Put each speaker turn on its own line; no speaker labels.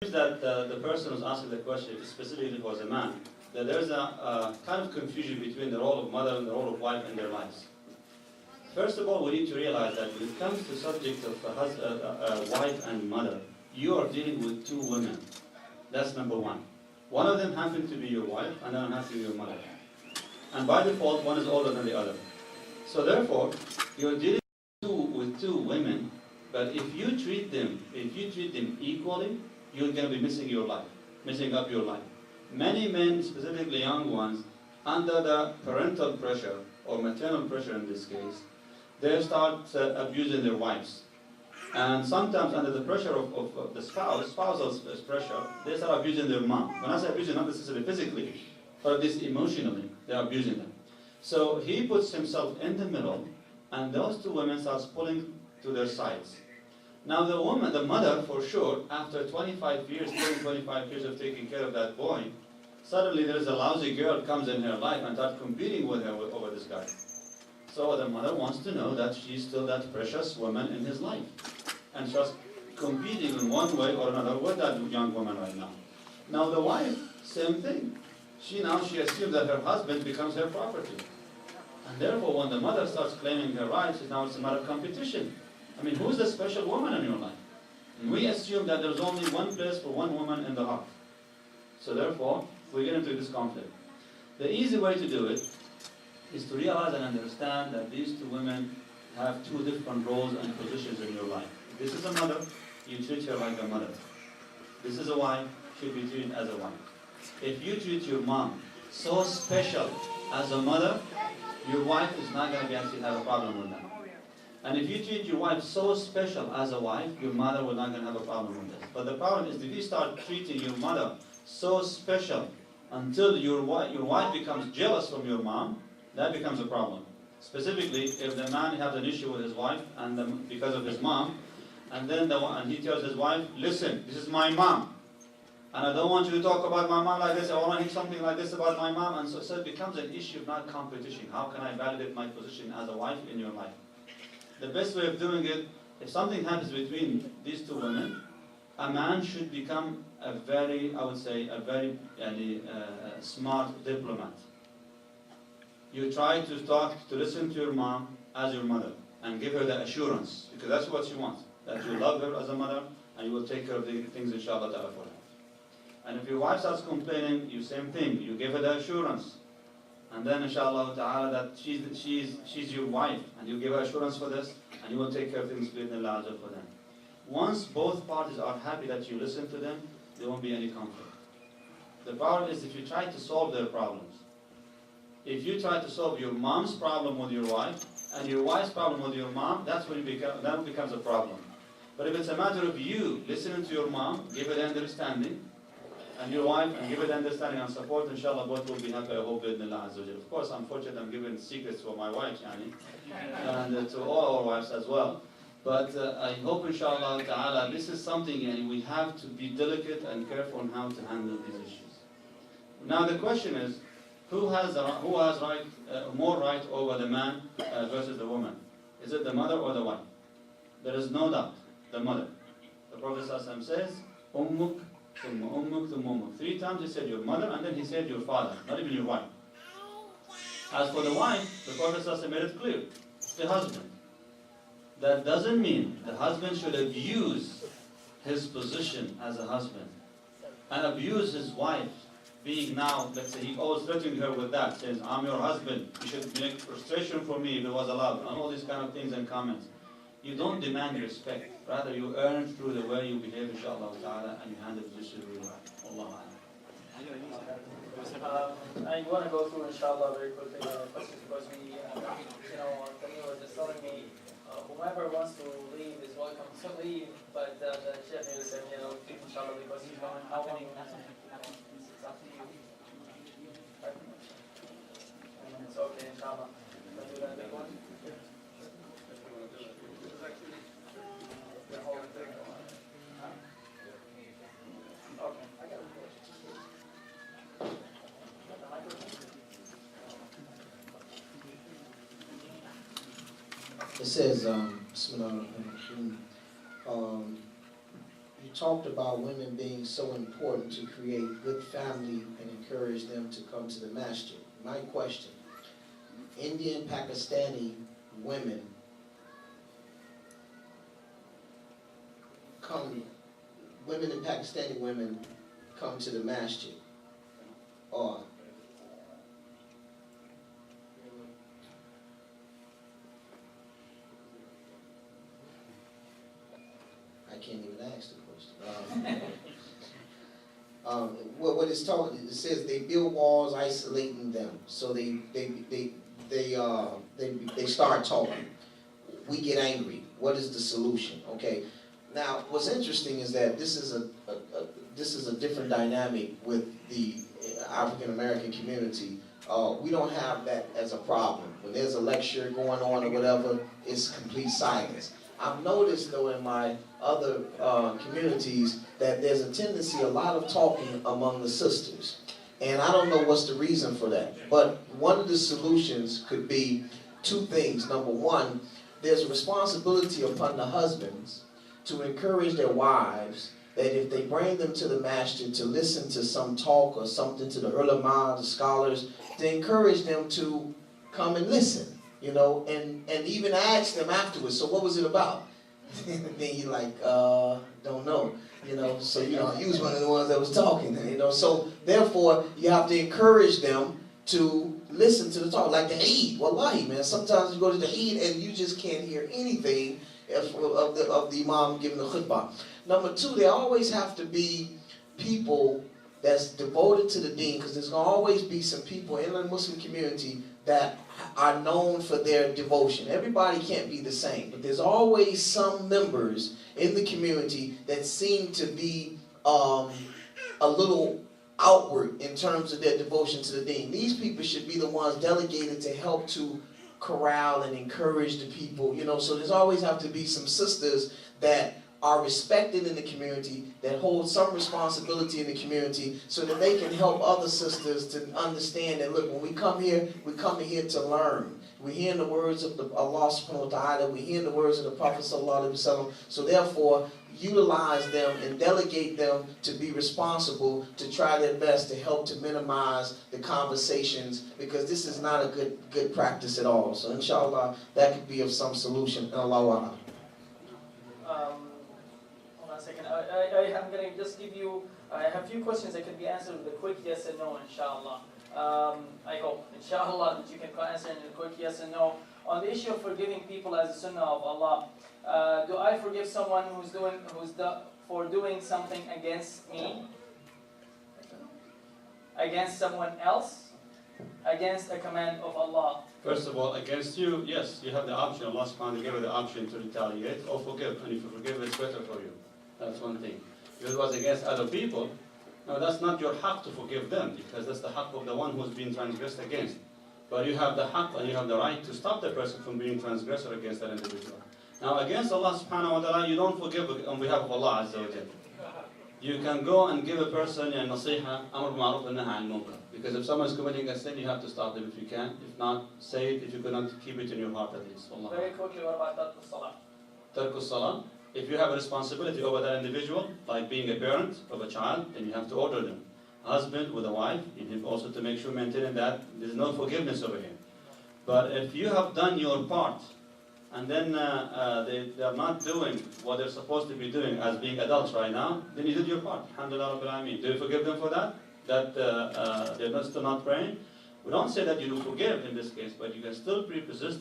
That the person who's asking the question specifically was a man, that there's a kind of confusion between the role of mother and the role of wife in their lives. First of all, we need to realize that when it comes to the subject of wife and mother, you are dealing with two women. That's number one. One of them happens to be your wife, and another happens to be your mother. And by default, one is older than the other. So therefore, you're dealing with two women, but if you treat them equally, you're going to be messing up your life. Many men, specifically young ones, under the parental pressure, or maternal pressure in this case, they start abusing their wives. And sometimes under the pressure of the spousal pressure, they start abusing their mom. When I say abusing, not necessarily physically, but at least emotionally, they're abusing them. So he puts himself in the middle, and those two women start pulling to their sides. Now the mother, for sure, after 25 years of taking care of that boy, suddenly there is a lousy girl comes in her life and starts competing with her over this guy. So the mother wants to know that she's still that precious woman in his life. And she's competing in one way or another with that young woman right now. Now the wife, same thing. She assumes that her husband becomes her property. And therefore when the mother starts claiming her rights, now it's a matter of competition. I mean, who's the special woman in your life? And we assume that there's only one place for one woman in the heart. So therefore, we get into this conflict. The easy way to do it is to realize and understand that these two women have two different roles and positions in your life. If this is a mother, you treat her like a mother. This is a wife, should be treated as a wife. If you treat your mom so special as a mother, your wife is not going to actually have a problem with that. And if you treat your wife so special as a wife, your mother will not going to have a problem with this. But the problem is if you start treating your mother so special until your wife becomes jealous from your mom, that becomes a problem. Specifically, if the man has an issue with his wife and because of his mom, and then he tells his wife, listen, this is my mom, and I don't want you to talk about my mom like this, I want to hear something like this about my mom, and so it becomes an issue of not competition. How can I validate my position as a wife in your life? The best way of doing it, if something happens between these two women, a man should become a very smart diplomat. You try to listen to your mom as your mother, and give her the assurance, because that's what she wants, that you love her as a mother, and you will take care of the things inshallah ta'ala for her. And if your wife starts complaining, you same thing, you give her the assurance. And then inshallah ta'ala that she's your wife, and you give her assurance for this, and you will take care of things for them. Once both parties are happy that you listen to them, there won't be any conflict. The problem is if you try to solve their problems. If you try to solve your mom's problem with your wife, and your wife's problem with your mom, that becomes a problem. But if it's a matter of you listening to your mom, give her the understanding, and your wife, and give it understanding and support, inshallah, both will be happy, I hope, in Allah Azza wa Jalla. Of course, I'm fortunate I'm giving secrets for my wife, and to all our wives as well. But I hope, inshallah ta'ala, this is something, and we have to be delicate and careful on how to handle these issues. Now the question is, who has more right over the man versus the woman? Is it the mother or the wife? There is no doubt, the mother. The Prophet ﷺ says, Ummuk, thumma ummuk, thumma ummuk. 3 times he said your mother, and then he said your father, not even your wife. As for the wife, the Prophet ﷺ made it clear, it's the husband. That doesn't mean the husband should abuse his position as a husband and abuse his wife, being now, let's say, he always threatening her with that, says, I'm your husband, you should make frustration for me if it was allowed, and all these kind of things and comments. You don't demand respect, rather you earn it through the way you behave, inshallah ta'ala, and you handle the issue really well. Allah.
I want to go through, inshallah, very quickly questions because Tamir was just telling me whomever wants to leave is welcome to leave, but the Sheikh said, inshallah, because he's going how long it's up to you. 5 minutes, okay, inshallah. Let's do that big one. The whole thing. Okay, I got it.
It says, Bismillah ar-Rahman ar-Rahim. You talked about women being so important to create good family and encourage them to come to the masjid. My question, Indian Pakistani women women and Pakistani women come to the masjid, or I can't even ask the question. What it's talking, it says they build walls isolating them, so they start talking. We get angry. What is the solution? Okay. Now, what's interesting is that this is a different dynamic with the African American community. We don't have that as a problem. When there's a lecture going on or whatever, it's complete silence. I've noticed, though, in my other communities that there's a tendency, a lot of talking among the sisters. And I don't know what's the reason for that. But one of the solutions could be two things. Number one, there's a responsibility upon the husbands to encourage their wives that if they bring them to the masjid to listen to some talk or something to the ulama, the scholars, to encourage them to come and listen. You know, and even ask them afterwards, so what was it about? And then you're like, don't know. You know, so you was one of the ones that was talking, you know. So therefore, you have to encourage them to listen to the talk, like the Eid. Wallahi, man, sometimes you go to the Eid and you just can't hear anything of the Imam giving the khutbah. Number two, there always have to be people that's devoted to the deen, because there's going to always be some people in the Muslim community that are known for their devotion. Everybody can't be the same, but there's always some members in the community that seem to be a little outward in terms of their devotion to the deen. These people should be the ones delegated to help to corral and encourage the people, you know. So there's always have to be some sisters that are respected in the community, that hold some responsibility in the community, so that they can help other sisters to understand that, look, when we come here to learn. We're hearing the words of Allah subhanahu wa ta'ala, we're hearing the words of the Prophet sallallahu alaihi wasallam, so therefore, utilize them and delegate them to be responsible, to try their best to help to minimize the conversations, because this is not a good practice at all. So inshallah, that could be of some solution. Allahu Akbar.
I'm going to just give you, I have a few questions that can be answered with a quick yes and no, inshallah. I hope, inshallah, that you can answer in a quick yes and no. On the issue of forgiving people as a sunnah of Allah, do I forgive someone for doing something against me? Against someone else? Against a command of Allah?
First of all, against you, yes, you have the option. Allah subhanahu wa ta'ala gave you the option to retaliate or forgive. And if you forgive, it's better for you. That's one thing. If it was against other people, no, that's not your haqq to forgive them, because that's the haqq of the one who's been transgressed against. But you have the haqq and you have the right to stop the person from being transgressor against that individual. Now, against Allah subhanahu wa ta'ala, you don't forgive on behalf of Allah azza wa jalla. You can go and give a person a nasiha, amr ma'ruf and nahy anil munkar. Because if someone is committing a sin, you have to stop them if you can. If not, say it. If you cannot, keep it in your heart at least. Allah.
Very quickly, what about tarku salah?
Tarku salah. If you have a responsibility over that individual, like being a parent of a child, then you have to order them. Husband with a wife, you have also to make sure maintaining that there's no forgiveness over here. But if you have done your part, and then they are not doing what they're supposed to be doing as being adults right now, then you did your part. Alhamdulillah Rabbil Alameen. Do you forgive them for that? That they're still not praying? We don't say that you do forgive in this case, but you can still be persistent.